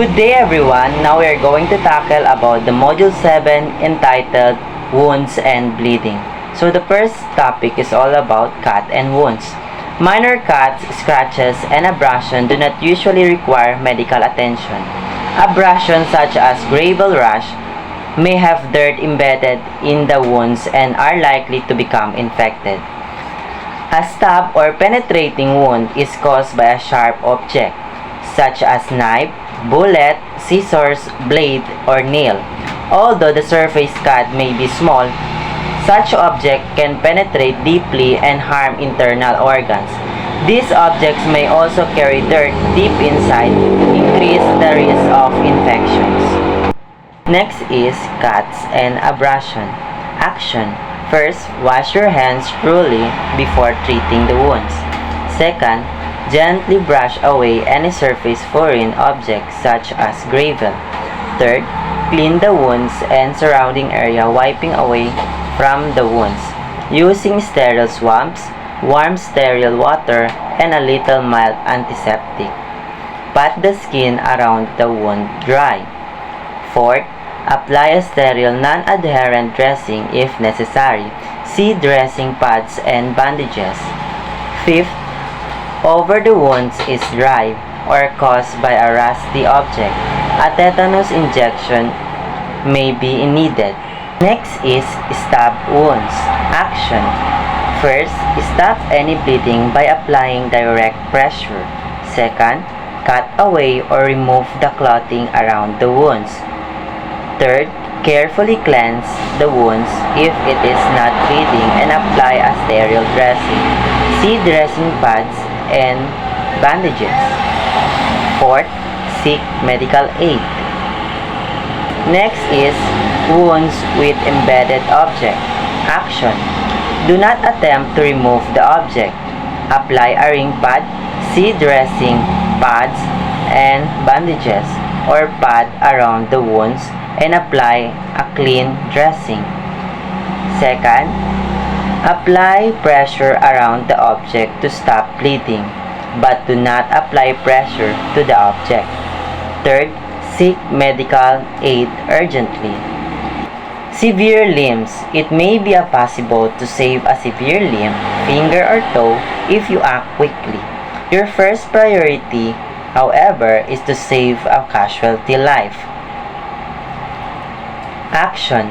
Good day everyone! Now we are going to tackle about the Module 7 entitled Wounds and Bleeding. So the first topic is all about cut and wounds. Minor cuts, scratches, and abrasion do not usually require medical attention. Abrasions such as gravel rash may have dirt embedded in the wounds and are likely to become infected. A stab or penetrating wound is caused by a sharp object, such as knife, bullet, scissors, blade, or nail. Although the surface cut may be small, such object can penetrate deeply and harm internal organs. These objects may also carry dirt deep inside, increase the risk of infections. Next is cuts and abrasion. Action. First, wash your hands thoroughly before treating the wounds. Second, gently brush away any surface foreign objects such as gravel. Third, clean the wounds and surrounding area, wiping away from the wounds using sterile swabs, warm sterile water, and a little mild antiseptic. Pat the skin around the wound dry. Fourth, apply a sterile non-adherent dressing if necessary. See dressing pads and bandages. Fifth, over the wounds is dry or caused by a rusty object. A tetanus injection may be needed. Next is stab wounds. Action. First, stop any bleeding by applying direct pressure. Second, cut away or remove the clothing around the wounds. Third, carefully cleanse the wounds if it is not bleeding and apply a sterile dressing. See dressing pads and bandages. Fourth, seek medical aid. Next is wounds with embedded object. Action. Do not attempt to remove the object. Apply a ring pad, see dressing pads and bandages or pad around the wounds and apply a clean dressing. Second, apply pressure around the object to stop bleeding, but do not apply pressure to the object. Third, seek medical aid urgently. Severe limbs. It may be possible to save a severe limb, finger or toe if you act quickly. Your first priority, however, is to save a casualty life. Action.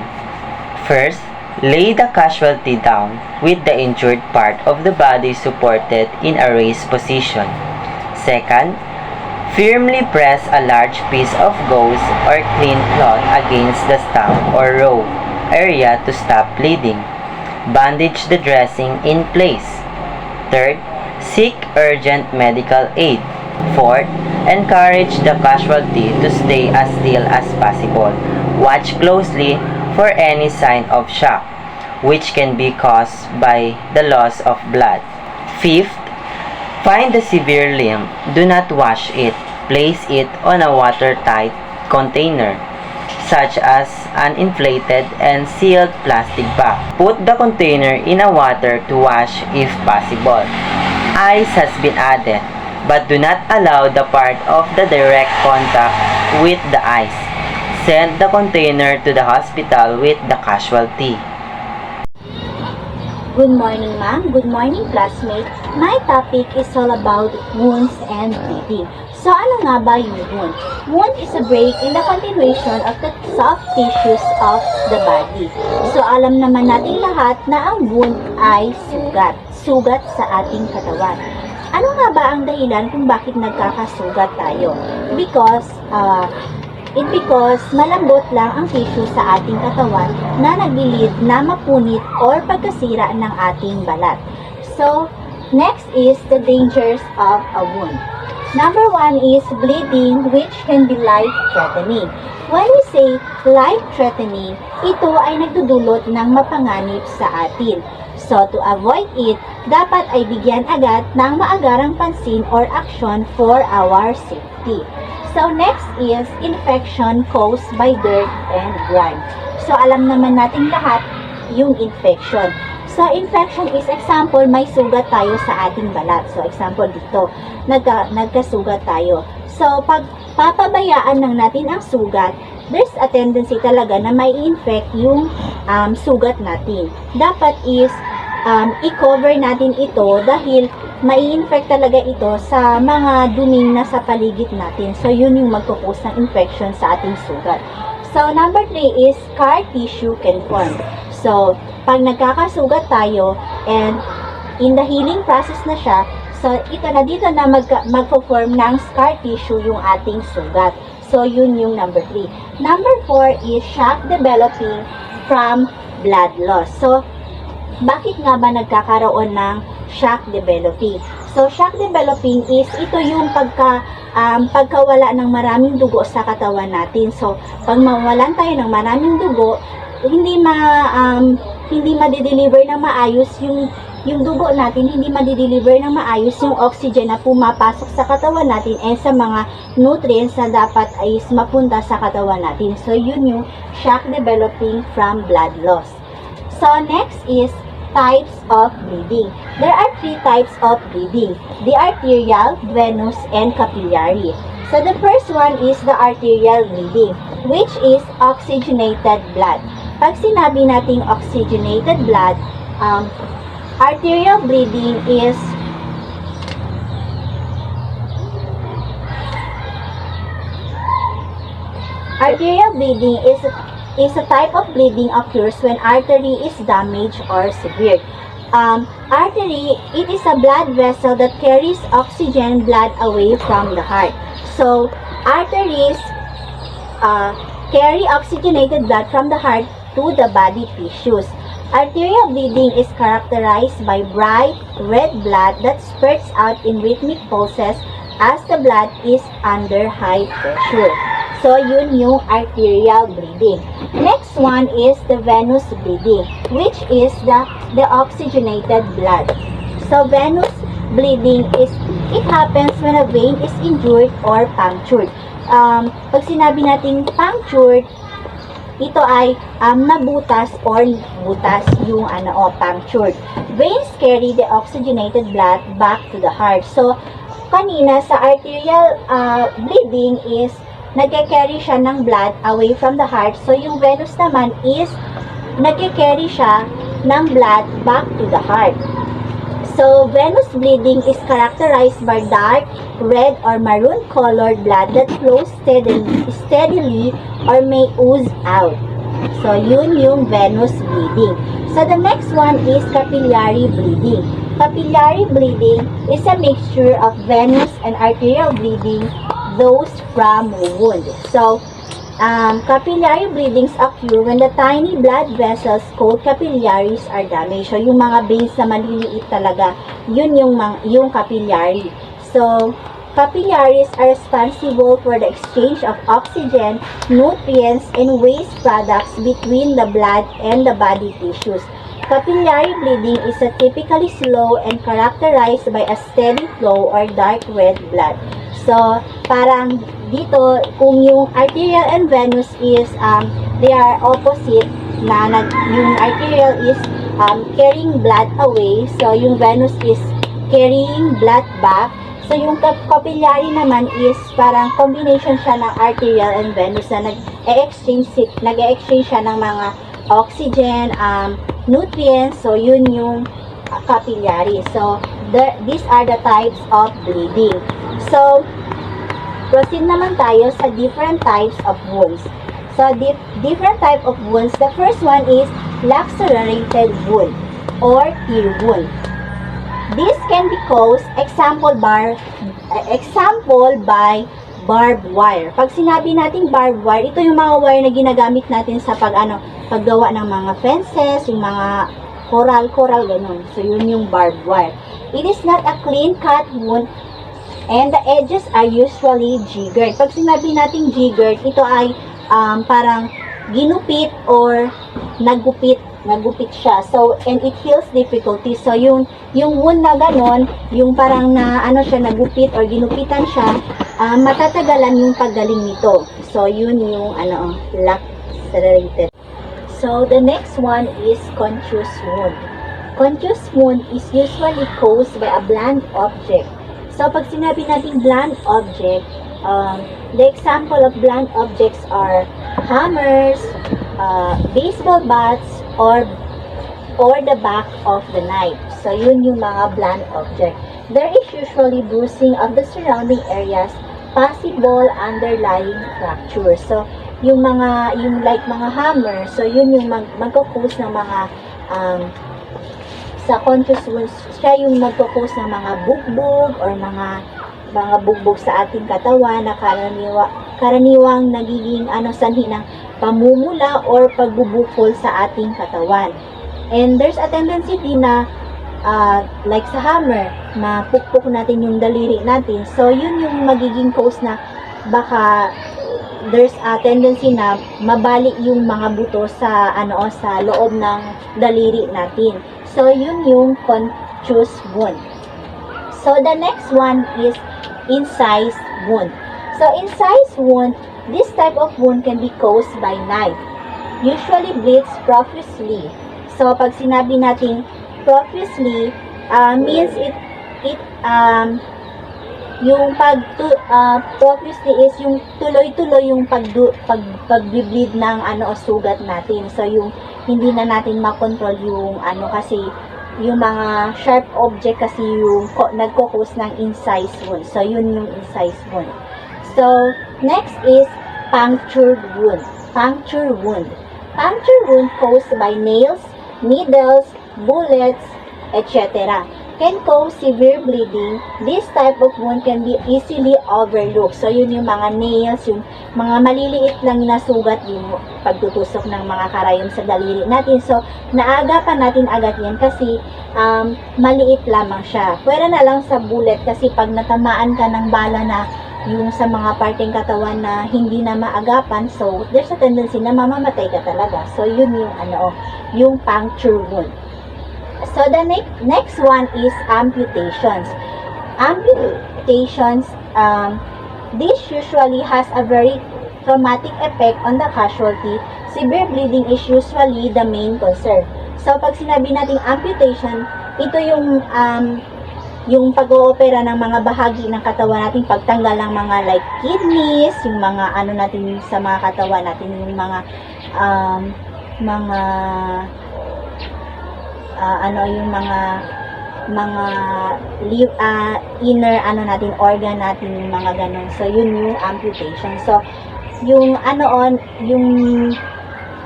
First, lay the casualty down with the injured part of the body supported in a raised position. Second, firmly press a large piece of gauze or clean cloth against the stump or raw area to stop bleeding. Bandage the dressing in place. Third, seek urgent medical aid. Fourth, encourage the casualty to stay as still as possible. Watch closely for any sign of shock, which can be caused by the loss of blood. Fifth, find the severe limb. Do not wash it. Place it on a watertight container, such as an inflated and sealed plastic bag. Put the container in a water to wash if possible. Ice has been added, but do not allow the part of the direct contact with the ice. Send the container to the hospital with the casualty. Good morning, ma'am. Good morning, classmate. My topic is all about wounds and bleeding. So, ano nga ba yung wound? Wound is a break in the continuation of the soft tissues of the body. So, alam naman natin lahat na ang wound ay sugat. Sugat sa ating katawan. Ano nga ba ang dahilan kung bakit nagkakasugat tayo? Because malambot lang ang tissue sa ating katawan na naglilid na mapunit or pagkasira ng ating balat. So, next is the dangers of a wound. Number 1 is bleeding, which can be life-threatening. When we say life-threatening, ito ay nagdudulot ng mapanganib sa atin. So, to avoid it, dapat ay bigyan agad ng maagarang pansin or action for our safety. So, next is infection caused by dirt and grime. So, alam naman natin lahat yung infection. So, infection is example, may sugat tayo sa ating balat. So, example dito, nagkasugat tayo. So, pag papabayaan lang natin ang sugat, there's a tendency talaga na may infect yung sugat natin. Dapat is i-cover natin ito dahil may infect talaga ito sa mga duming na sa paligid natin. So, yun yung magkukos ng infection sa ating sugat. So, number 3 is scar tissue can form. So, pag nagkakasugat tayo and in the healing process na siya, so ito na dito na magpo-form ng scar tissue yung ating sugat. So, yun yung number 3. Number 4 is shock developing from blood loss. So, bakit nga ba nagkakaroon ng shock developing? So, shock developing is ito yung pagkawala ng maraming dugo sa katawan natin. So, pag mawalan tayo ng maraming dugo, hindi ma-deliver ng maayos yung dugo natin, hindi ma-deliver ng maayos yung oxygen na pumapasok sa katawan natin and sa mga nutrients na dapat ay mapunta sa katawan natin. So, yun yung shock developing from blood loss. So, next is types of bleeding. There are 3 types of bleeding: the arterial, venous, and capillary. So, the first one is the arterial bleeding, which is oxygenated blood. Pag sinabi nating oxygenated blood, arterial bleeding is a type of bleeding occurs when artery is damaged or severed. Artery, it is a blood vessel that carries oxygen blood away from the heart. So, arteries carry oxygenated blood from the heart to the body tissues. Arterial bleeding is characterized by bright red blood that spurts out in rhythmic pulses as the blood is under high pressure. So, yun yung arterial bleeding. Next one is the venous bleeding, which is the oxygenated blood. So, venous bleeding it happens when a vein is injured or punctured. Pag sinabi natin punctured, ito ay nabutas or butas yung punctured. Veins carry the oxygenated blood back to the heart. So, kanina sa arterial bleeding is nagke-carry siya ng blood away from the heart. So, yung venous naman is nagke-carry siya ng blood back to the heart. So, venous bleeding is characterized by dark, red, or maroon colored blood that flows steadily or may ooze out. So, yun yung venous bleeding. So, the next one is capillary bleeding. Capillary bleeding is a mixture of venous and arterial bleeding, those from wound. So, capillary bleedings occur when the tiny blood vessels called capillaries are damaged. So, yung mga veins na maliliit talaga, yun yung capillary. So, capillaries are responsible for the exchange of oxygen, nutrients, and waste products between the blood and the body tissues. Capillary bleeding is a typically slow and characterized by a steady flow or dark red blood. So, parang dito, kung yung arterial and venous is, they are opposite, yung arterial is carrying blood away, so yung venous is carrying blood back. So, yung capillary naman is parang combination siya ng arterial and venous na nag-exchange siya ng mga oxygen, nutrients. So, yun yung capillary. So, these are the types of bleeding. So, proceed naman tayo sa different types of wounds. So, different type of wounds. The first one is lacerated wound or tear wound. This can be caused, example by barbed wire. Pag sinabi nating barbed wire, ito yung mga wire na ginagamit natin sa paggawa ng mga fences, yung mga coral, ganun. So, yun yung barbed wire. It is not a clean-cut wound and the edges are usually jiggered. Pag sinabi nating jiggered, ito ay parang ginupit or nagupit siya. So, and it heals difficulty. So, yung wound na ganon, yung parang nagupit or ginupitan siya, matatagalan yung paggaling nito. So, yun yung lacerated. So, the next one is contused wound. Contused wound is usually caused by a blunt object. So, pag sinabi natin blunt object, The example of blunt objects are hammers, baseball bats, or the back of the knife. So, yun yung mga blunt object. There is usually bruising of the surrounding areas, possible underlying fracture. So, yung like mga hammer, so yun yung magkukos ng mga sa contused wounds, siya yung magkukos ng mga bugbog or mga bugbog sa ating katawan na karaniwang nagiging sanhi ng pamumula or pagbubukol sa ating katawan. And there's a tendency din na like sa hammer, mapukpok natin yung daliri natin. So, yun yung magiging cause na baka there's a tendency na mabali yung mga buto sa sa loob ng daliri natin. So, yun yung contused wound. So, the next one is incised wound. So, incised wound, this type of wound can be caused by knife. Usually bleeds profusely. So, pag sinabi natin profusely, means yung profusely is yung tuloy-tuloy yung pag-bleed ng sugat natin. So, yung hindi na natin makontrol yung kasi yung mga sharp object kasi yung nagkukos ng incised wound. So, yun yung incised wound. So, next is punctured wound. Puncture wound. Puncture wound caused by nails, needles, bullets, etc. Can cause severe bleeding. This type of wound can be easily overlooked. So, yun yung mga nails, yung mga maliliit lang na sugat, yung pagtutusok ng mga karayom sa daliri natin. So, naagapan natin agad yan kasi maliit lamang siya. Pwera na lang sa bullet kasi pag natamaan ka ng bala na yung sa mga parteng katawan na hindi na maagapan, so, there's a tendency na mamamatay ka talaga. So, yun yung yung puncture wound. So, the next one is amputations. Amputations, this usually has a very traumatic effect on the casualty. Severe bleeding is usually the main concern. So, pag sinabi nating amputation, ito yung pag-oopera ng mga bahagi ng katawan natin, pagtanggal ng mga like kidneys, yung mga natin sa mga katawan natin, yung mga yung inner natin, organ natin, yung mga ganun. So, yun yung amputation. So, yung yung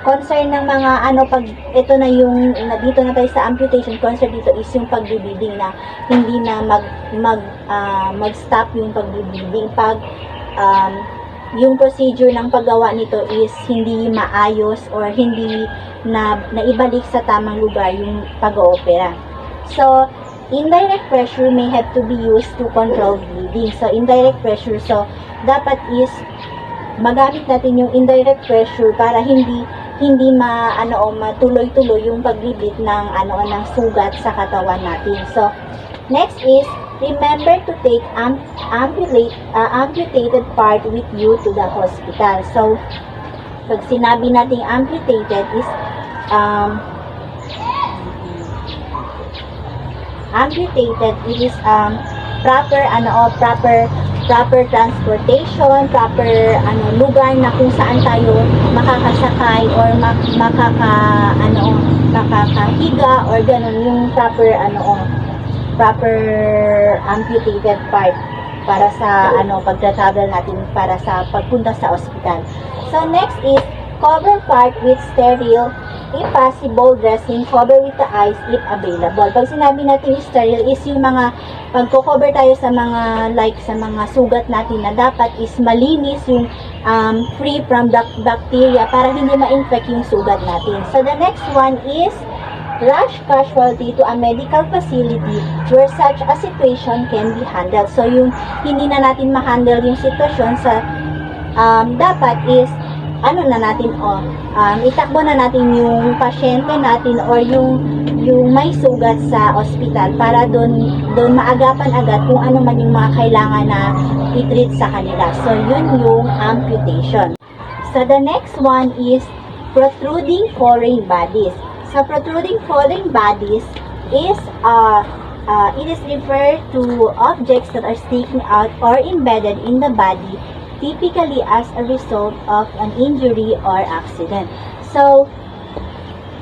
concern ng mga pag ito na yung dito na tayo sa amputation, concern dito is yung pagbibleeding na hindi na mag-stop yung pagbibleeding pag yung procedure ng paggawa nito is hindi maayos or hindi na naibalik sa tamang lugar yung pag-oopera. So, indirect pressure may have to be used to control bleeding. So, indirect pressure, so dapat is magamit natin yung indirect pressure para hindi matuloy-tuloy yung pag-bleed ng ng sugat sa katawan natin. So, next is remember to take amputated part with you to the hospital. So, pag sinabi nating amputated is it is proper transportation, proper lugar na kung saan tayo makakasakay or makakahiga or ganun, yung proper amputated part para sa pagta-travel natin para sa pagpunta sa ospital. So next is cover part with sterile, if possible, dressing, cover with the eyes if available. Pag sinabi natin sterile is yung mga pagko-cover tayo sa mga sa mga sugat natin na dapat is malinis, yung free from bacteria para hindi ma-infect yung sugat natin. So the next one is rush casualty to a medical facility where such a situation can be handled. So yung hindi na natin ma-handle yung sitwasyon sa dapat is itakbo na natin yung pasyente natin or yung may sugat sa ospital para doon maagapan agad kung ano man yung mga kailangan na i-treat sa kanila. So, yun yung amputation. So, the next one is protruding foreign bodies. So, protruding foreign bodies is it is referred to objects that are sticking out or embedded in the body typically as a result of an injury or accident. So,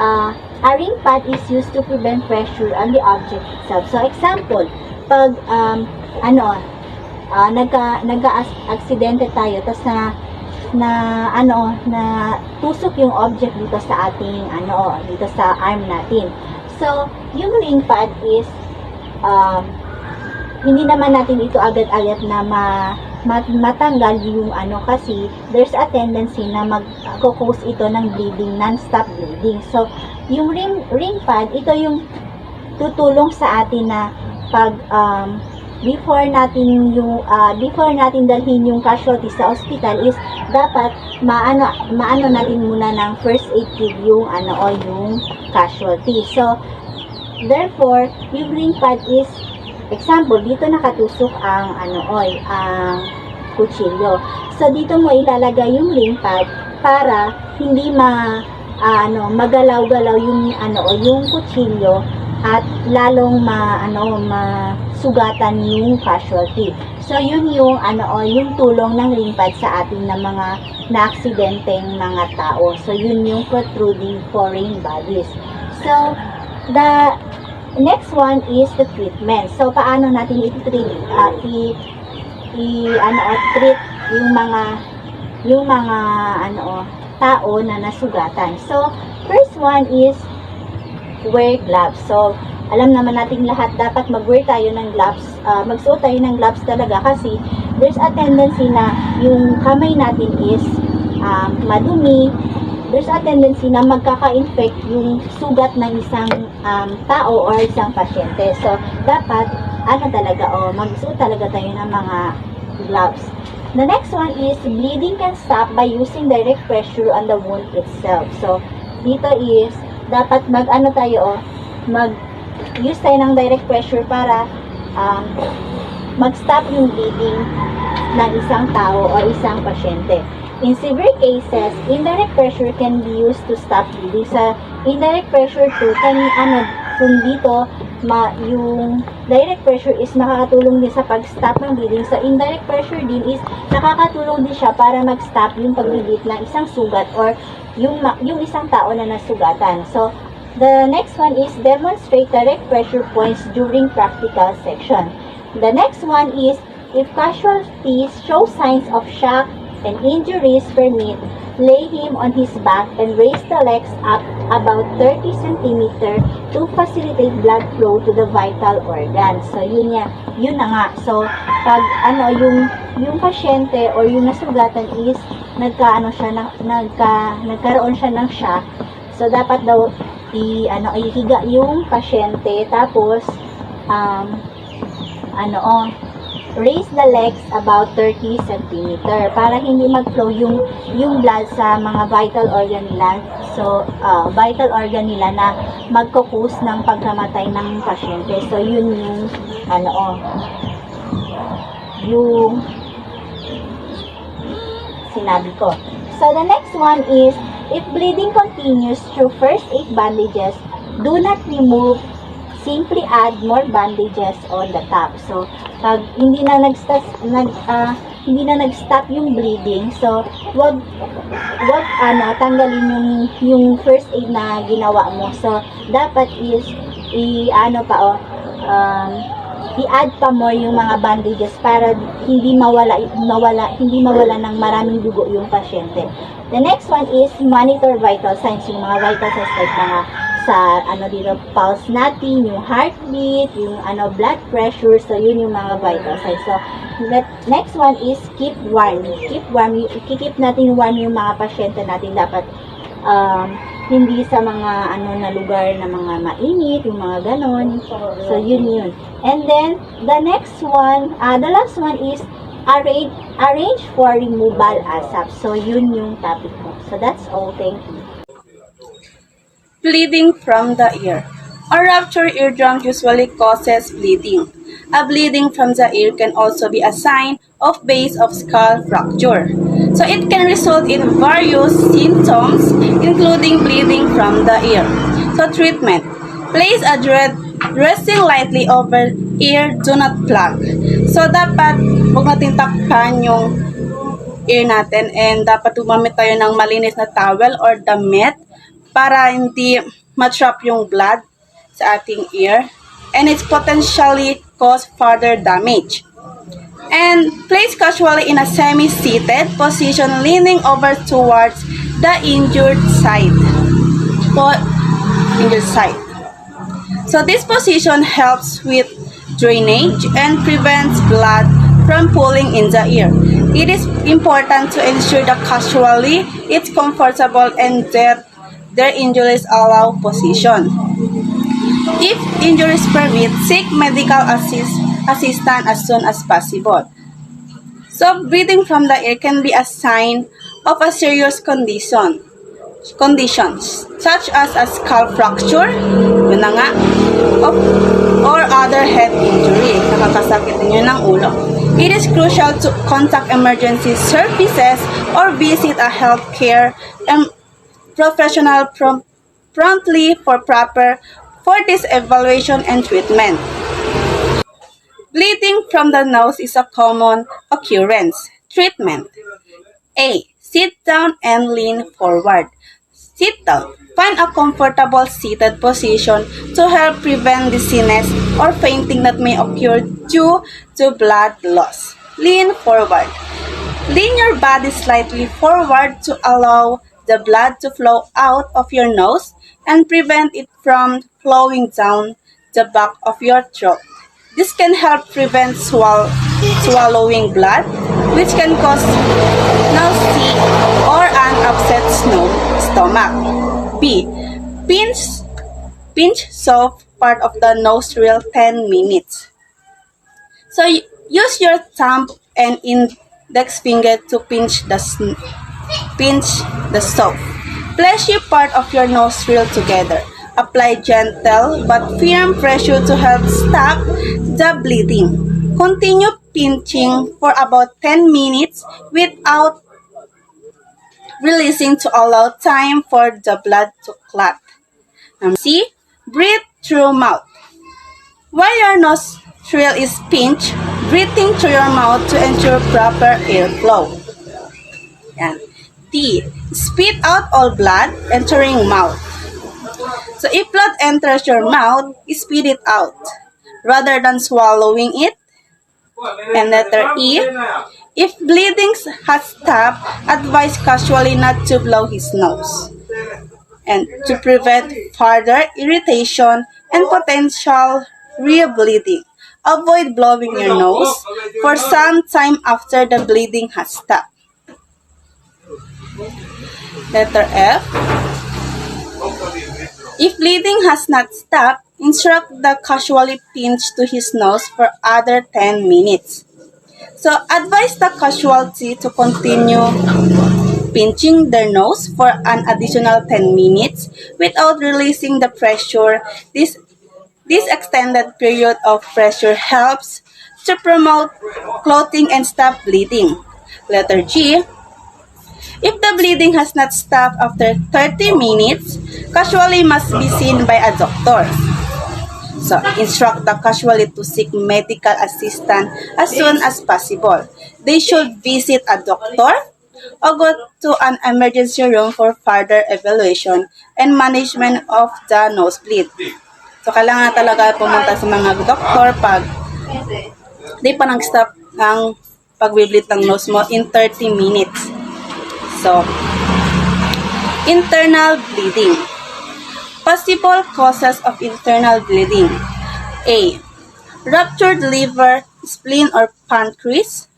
a ring pad is used to prevent pressure on the object itself. So, example, pag nagka-aksidente tayo, tapos na tusok yung object dito sa ating dito sa arm natin. So, yung ring pad is hindi naman natin ito agad-agad na matanggal yung kasi there's a tendency na mag-cause ito ng bleeding, non-stop bleeding. So, yung ring pad, ito yung tutulong sa atin na pag before natin dalhin yung casualty sa hospital is dapat maano natin muna ng first aid kit yung yung casualty. So therefore, yung ring pad is example, dito nakatusok ang ang kutsilyo. So dito mo ilalagay yung ring pad para hindi magalaw-galaw yung yung kutsilyo at lalong masugatan yung casualty. So yun yung yung tulong ng ring pad sa ating na mga na-aksidenteng mga tao. So yun yung protruding foreign bodies. So the next one is the treatment. So paano natin i-treat treat yung mga tao na nasugatan. So first one is wear gloves. So, alam naman natin lahat, dapat mag-wear tayo ng gloves, magsuot tayo ng gloves talaga kasi there's a tendency na yung kamay natin is madumi, there's a tendency na magkaka-infect yung sugat ng isang tao or isang pasyente. So, dapat, magsuot talaga tayo ng mga gloves. The next one is bleeding can stop by using direct pressure on the wound itself. So, dito is dapat mag-use tayo ng direct pressure para mag-stop yung bleeding ng isang tao o isang pasyente. In severe cases, indirect pressure can be used to stop bleeding. Sa indirect pressure too, kung dito, yung direct pressure is nakakatulong din sa pag-stop ng bleeding. Sa indirect pressure din is nakakatulong din siya para mag-stop yung pag-bleed ng isang sugat or yung isang tao na nasugatan. So, the next one is demonstrate direct pressure points during practical section. The next one is if casualties show signs of shock and injuries permit, lay him on his back and raise the legs up about 30 cm to facilitate blood flow to the vital organs. So, yun na nga. So, pag yung pasyente or yung nasugatan is nagkaroon siya ng shock. So, dapat daw ihiga yung pasyente tapos raise the legs about 30 cm para hindi mag-flow yung blood sa mga vital organ nila. So, vital organ nila na magkukos ng pagkamatay ng pasyente. So, yun yung sinabi ko. So, the next one is, if bleeding continues through first aid bandages, do not remove, simply add more bandages on the top. So, pag hindi na nag-stop yung bleeding, so, wag tanggalin yung first aid na ginawa mo. So, dapat is, i-add pa more yung mga bandages para hindi mawala ng maraming dugo yung pasyente. The next one is monitor vital signs, yung mga vital signs like mga sa dito pulse natin, yung heartbeat, yung blood pressure. So yun yung mga vital signs. So next one is keep warm. Keep warm. Keep natin warm yung mga pasyente natin. Dapat hindi sa mga na lugar na mga mainit, yung mga ganon. So yun. And then the next one, the last one is arrange for removal ASAP. So yun yung topic ko. So that's all. Thank you. Bleeding from the ear. A ruptured eardrum usually causes bleeding. A bleeding from the ear can also be a sign of base of skull fracture. So it can result in various symptoms including bleeding from the ear. So treatment. Place a dressing lightly over ear, do not plug. So dapat huwag natin takpan ear natin, and dapat gumamit tayo ng malinis na towel or damit para hindi ma-trap yung blood sa ating ear, and it's potentially cause further damage. And place casually in a semi-seated position, leaning over towards the injured side. So this position helps with drainage and prevents blood from pooling in the ear. It is important to ensure that casually it's comfortable and that their injuries allow position. If injuries permit, seek medical assistance as soon as possible. So breathing from the ear can be a sign of a serious conditions such as a skull fracture, yun na nga, or other head injury, nakakasakit din yun ng ulo. It is crucial to contact emergency services or visit a healthcare professional promptly for this evaluation and treatment. Bleeding from the nose is a common occurrence. Treatment. A. Sit down and lean forward. Sit down. Find a comfortable seated position to help prevent dizziness or fainting that may occur due to blood loss. Lean forward. Lean your body slightly forward to allow the blood to flow out of your nose and prevent it from flowing down the back of your throat. This can help prevent swallowing blood, which can cause nausea or an upset stomach. B. Pinch soft part of the nostril 10 minutes. So use your thumb and index finger to pinch the soft, fleshy part of your nostril together. Apply gentle but firm pressure to help stop the bleeding. Continue pinching for about 10 minutes without releasing to allow time for the blood to clot. C. Breathe through mouth. While your nostril is pinched, breathing through your mouth to ensure proper airflow. Yan. D. Spit out all blood entering mouth. So if blood enters your mouth, spit it out rather than swallowing it. And letter E. If bleeding has stopped, advise casually not to blow his nose. And to prevent further irritation and potential re-bleeding, avoid blowing your nose for some time after the bleeding has stopped. Letter F. If bleeding has not stopped, instruct the casually pinch to his nose for other 10 minutes. So advise the casualty to continue pinching their nose for an additional 10 minutes without releasing the pressure. This extended period of pressure helps to promote clotting and stop bleeding. Letter G. If the bleeding has not stopped after 30 minutes, casualty must be seen by a doctor. So, instruct the casualty to seek medical assistance as soon as possible. They should visit a doctor or go to an emergency room for further evaluation and management of the nosebleed. So, kailangan talaga pumunta sa mga doktor pag di pa nag-stop ang pag-bleed ng nose mo in 30 minutes. So, internal bleeding. Possible causes of internal bleeding. A. Ruptured liver, spleen, or pancreas.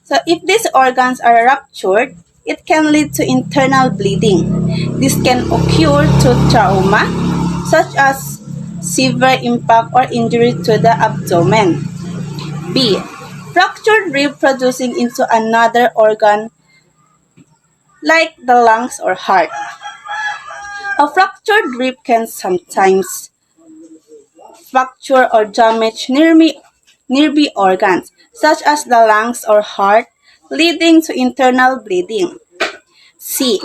So, if these organs are ruptured, it can lead to internal bleeding. This can occur to trauma, such as severe impact or injury to the abdomen. B. Fractured rib producing into another organ like the lungs or heart. A fractured rib can sometimes fracture or damage nearby organs, such as the lungs or heart, leading to internal bleeding. C.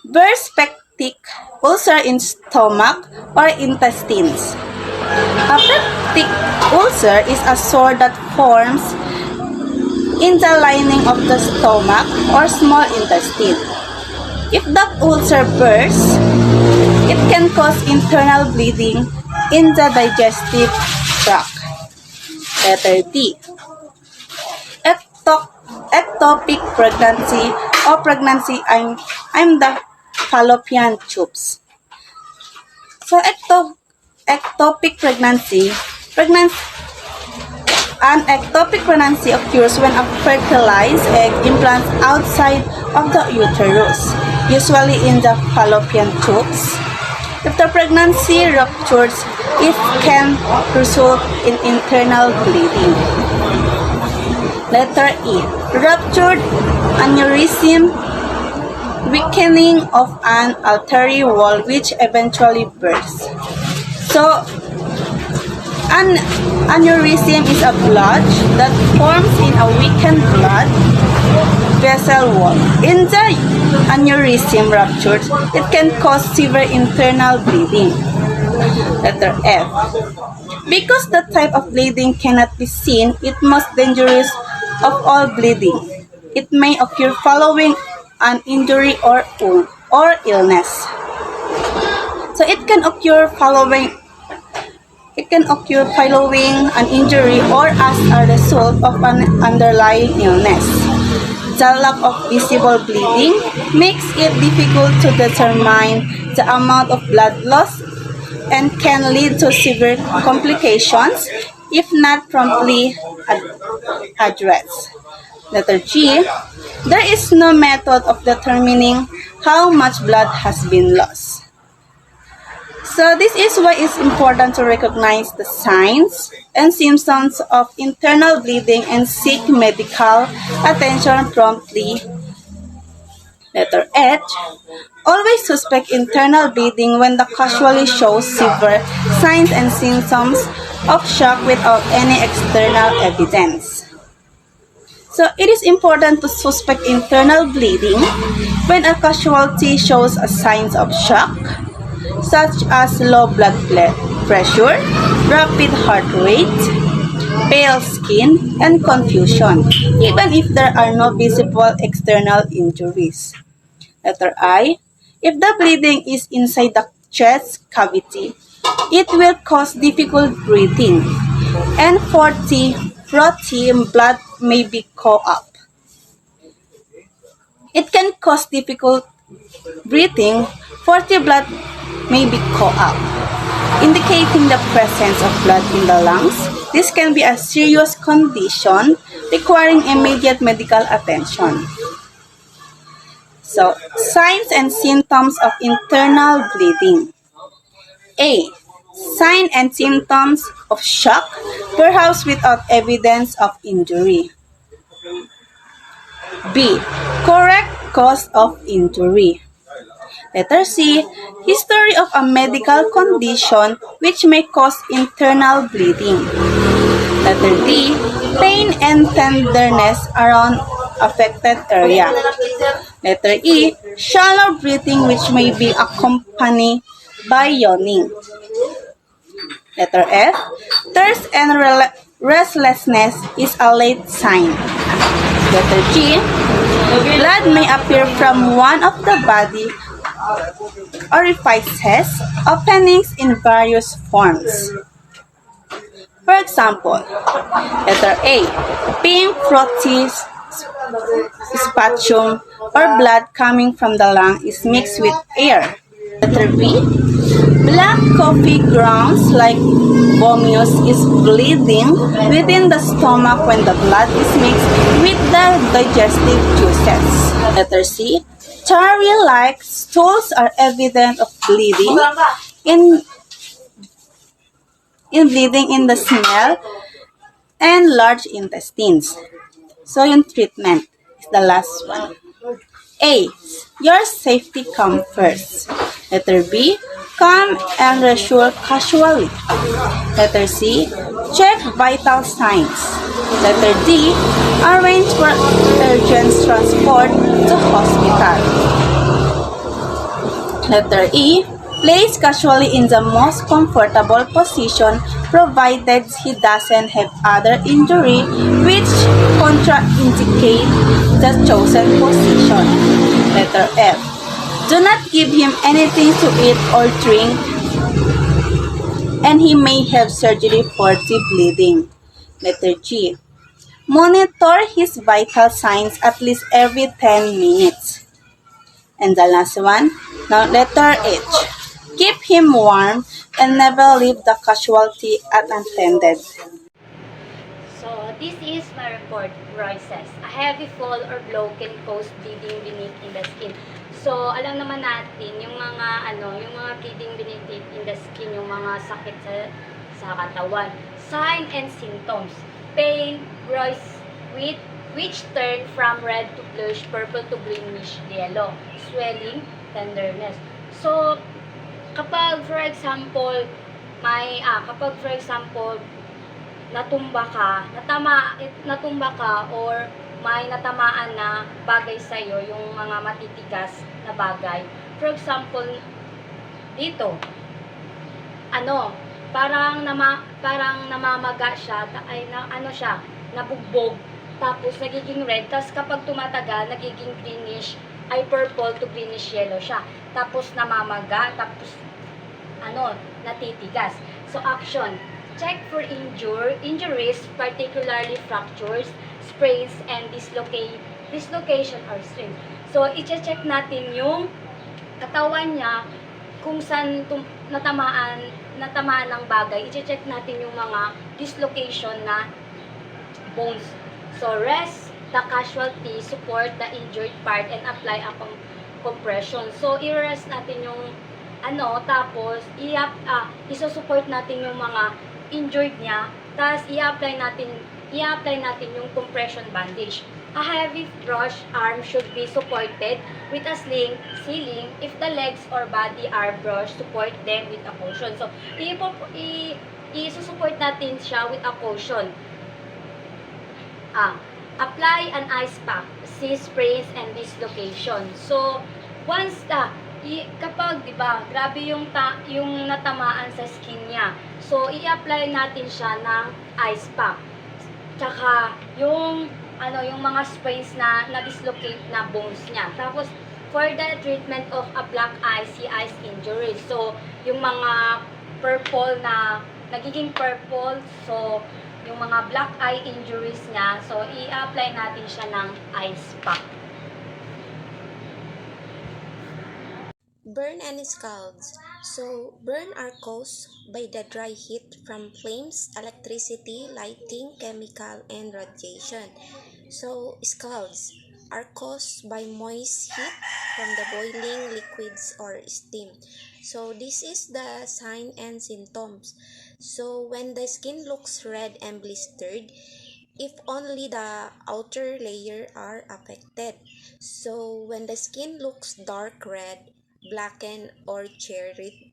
Burst peptic ulcer in stomach or intestines. A peptic ulcer is a sore that forms in the lining of the stomach or small intestine. If the ulcer bursts, it can cause internal bleeding in the digestive tract. Letter D. Ectopic pregnancy or pregnancy I'm the fallopian tubes. So ectopic pregnancy an ectopic pregnancy occurs when a fertilized egg implants outside of the uterus, usually in the fallopian tubes. If the pregnancy ruptures, it can result in internal bleeding. Letter E. Ruptured aneurysm, weakening of an artery wall which eventually bursts. So, an aneurysm is a blood that forms in a weakened blood vessel wall. In the aneurysm ruptured, it can cause severe internal bleeding. Letter F. Because the type of bleeding cannot be seen, it most dangerous of all bleeding. It may occur following an injury or illness. So it can occur following an injury or as a result of an underlying illness. The lack of visible bleeding makes it difficult to determine the amount of blood loss and can lead to severe complications if not promptly addressed. Letter G. There is no method of determining how much blood has been lost. So this is why it's important to recognize the signs and symptoms of internal bleeding and seek medical attention promptly. Letter H. Always suspect internal bleeding when the casualty shows severe signs and symptoms of shock without any external evidence. So it is important to suspect internal bleeding when a casualty shows signs of shock, such as low blood pressure, rapid heart rate, pale skin, and confusion, even if there are no visible external injuries. Letter I. If the bleeding is inside the chest cavity, it will cause difficult breathing, and frothy blood may be caught up. It can cause difficult breathing, frothy blood may be caught up, indicating the presence of blood in the lungs. This can be a serious condition requiring immediate medical attention. So, signs and symptoms of internal bleeding. A. Sign and symptoms of shock, perhaps without evidence of injury. B. Correct cause of injury. Letter C. History of a medical condition which may cause internal bleeding. Letter D. Pain and tenderness around affected area. Letter E. Shallow breathing which may be accompanied by yawning. Letter F. Thirst and restlessness is a late sign. Letter G. Blood may appear from one of the body orifices, openings in various forms. For example, letter A. Pink frothy sputum or blood coming from the lung is mixed with air. Letter B. Black coffee grounds like vomitus is bleeding within the stomach when the blood is mixed with the digestive juices. Letter C. Tarry-like stools are evidence of bleeding in the smell and large intestines. So yung treatment is the last one. A. Your safety comes first. Letter B. Calm and reassure casually. Letter C. Check vital signs. Letter D. Arrange for urgent transport to hospital. Letter E. Place casually in the most comfortable position provided he doesn't have other injury which contraindicate the chosen position. Letter F. Do not give him anything to eat or drink and he may have surgery for the bleeding. Letter G. Monitor his vital signs at least every 10 minutes. And the last one, now letter H. Keep him warm and never leave the casualty unattended. So, this is my report, Roy says. A heavy fall or blow can cause bleeding beneath in the skin. So, alam naman natin, yung mga bleeding beneath in the skin, yung mga sakit sa katawan. Sign and symptoms. Pain, which turn from red to bluish, purple to greenish yellow. Swelling, tenderness. So, kapag for example, natumba ka or may natamaan na bagay sa iyo, yung mga matitigas na bagay. For example, dito, parang namamaga siya, nabugbog, tapos nagiging red, tapos kapag tumatagal, nagiging greenish, ay purple to greenish yellow siya. Tapos namamaga, tapos natitigas. So action, check for injuries, particularly fractures, sprains, and dislocation or strains. So, i-check natin yung katawan niya kung saan natamaan ng bagay. I-check natin yung mga dislocation na bones. So, rest the casualty, support the injured part, and apply a compression. So, i-rest natin yung tapos iso-support natin yung mga injured niya, tapos i-apply natin yung compression bandage. A heavy brush arm should be supported with a ceiling. If the legs or body are brushed, support them with a cushion. So, i-support natin siya with a cushion. Apply an ice pack, see sprains and dislocation. So, once kapag, 'di ba, grabe yung natamaan sa skin niya. So, i-apply natin siya ng ice pack. Tsaka yung mga sprains na dislocate na bones niya. Tapos for the treatment of a black eye, sea eyes injury. So, yung mga purple na nagiging purple, so yung mga black eye injuries niya, so i-apply natin siya ng ice pack. Burn and scalds. So, burn are caused by the dry heat from flames, electricity, lighting, chemical, and radiation. So, scalds are caused by moist heat from the boiling liquids or steam. So, this is the sign and symptoms. So, when the skin looks red and blistered, if only the outer layer are affected. So, when the skin looks dark red, blackened or cherried,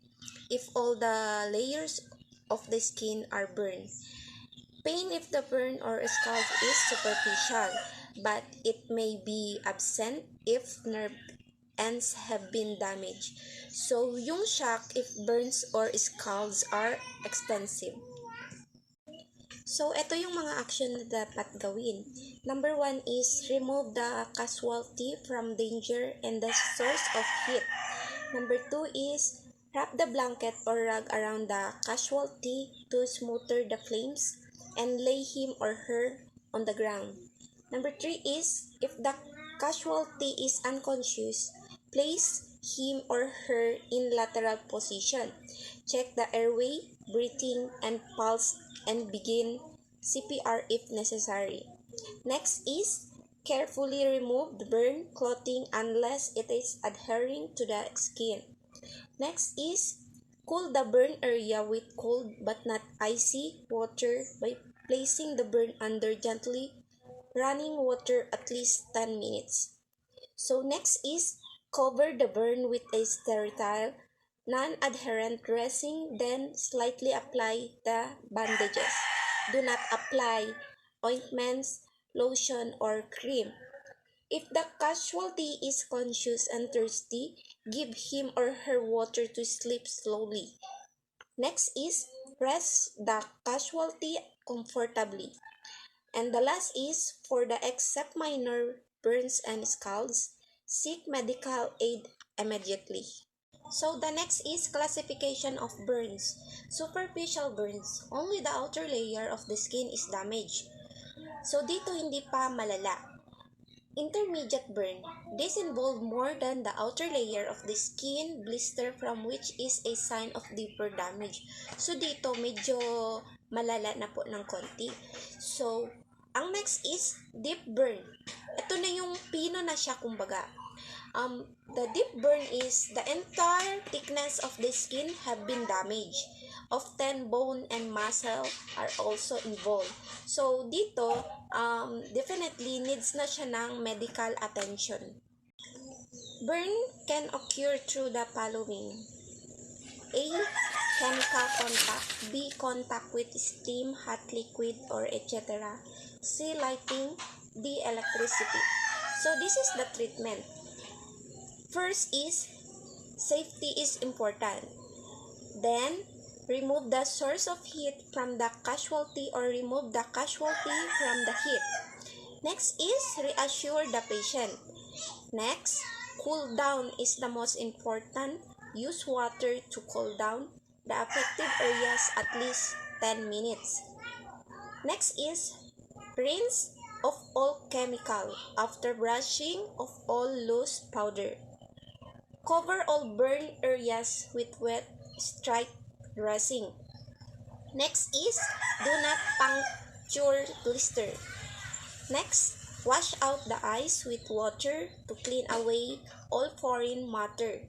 if all the layers of the skin are burned. Pain if the burn or scald is superficial, but it may be absent if nerve ends have been damaged. So, yung shock if burns or scalds are extensive. So, ito yung mga action na dapat gawin. Number 1 is remove the casualty from danger and the source of heat. Number 2 is wrap the blanket or rug around the casualty to smother the flames and lay him or her on the ground. Number 3 is if the casualty is unconscious, place him or her in lateral position. Check the airway, breathing, and pulse and begin CPR if necessary. Next is carefully remove the burn clothing unless it is adhering to the skin. Next is cool the burn area with cold but not icy water by placing the burn under gently running water at least 10 minutes. So next is cover the burn with a sterile, non-adherent dressing, then slightly apply the bandages. Do not apply ointments, lotion, or cream. If the casualty is conscious and thirsty, give him or her water to sleep slowly. Next is rest the casualty comfortably. And the last is for the except minor burns and scalds, seek medical aid immediately. So the next is classification of burns. Superficial burns, only the outer layer of the skin is damaged. So dito hindi pa malala. Intermediate burn. This involve more than the outer layer of the skin, blister from which is a sign of deeper damage. So dito medyo malala na po ng konti. So ang next is deep burn. Ito na yung pino na siya kumbaga. The deep burn is the entire thickness of the skin have been damaged. Often bone and muscle are also involved. So dito, definitely needs na siya ng medical attention. Burn can occur through the following. A. Chemical contact. B. Contact with steam, hot liquid, or etc. C. Lighting. D. Electricity. So this is the treatment. First is safety is important. Then remove the source of heat from the casualty or remove the casualty from the heat. Next is reassure the patient. Next, cool down is the most important. Use water to cool down the affected areas at least 10 minutes. Next is rinse of all chemical after brushing of all loose powder. Cover all burn areas with wet strike dressing. Next is do not puncture blister. Next, wash out the eyes with water to clean away all foreign matter.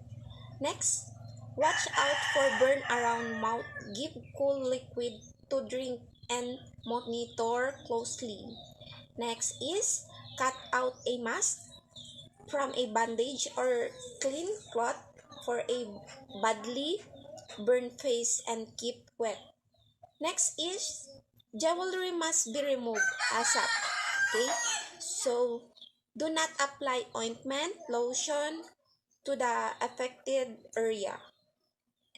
Next, watch out for burn around mouth. Give cool liquid to drink and monitor closely. Next is cut out a mask from a bandage or clean cloth for a badly burned face and keep wet. Next is jewelry must be removed ASAP. Okay? So do not apply ointment, lotion to the affected area.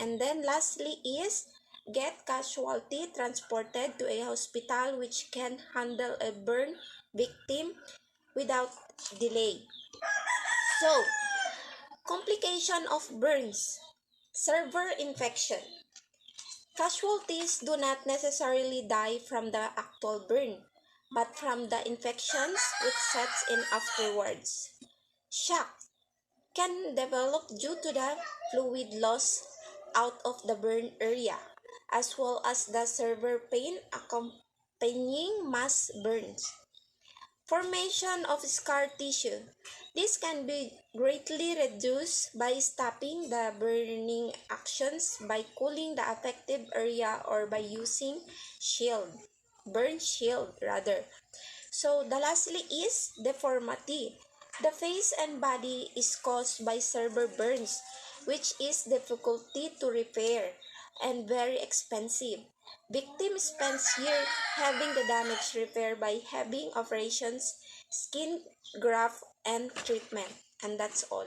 And then lastly is get casualty transported to a hospital which can handle a burn victim without delay. So, complication of burns. Severe infection. Casualties do not necessarily die from the actual burn, but from the infections which sets in afterwards. Shock can develop due to the fluid loss out of the burn area, as well as the severe pain accompanying mass burns. Formation of scar tissue. This can be greatly reduced by stopping the burning actions by cooling the affected area or by using burn shield rather. So the lastly is deformity. The face and body is caused by severe burns, which is difficulty to repair and very expensive. Victim spends years having the damage repaired by having operations, skin graft, and treatment. And that's all.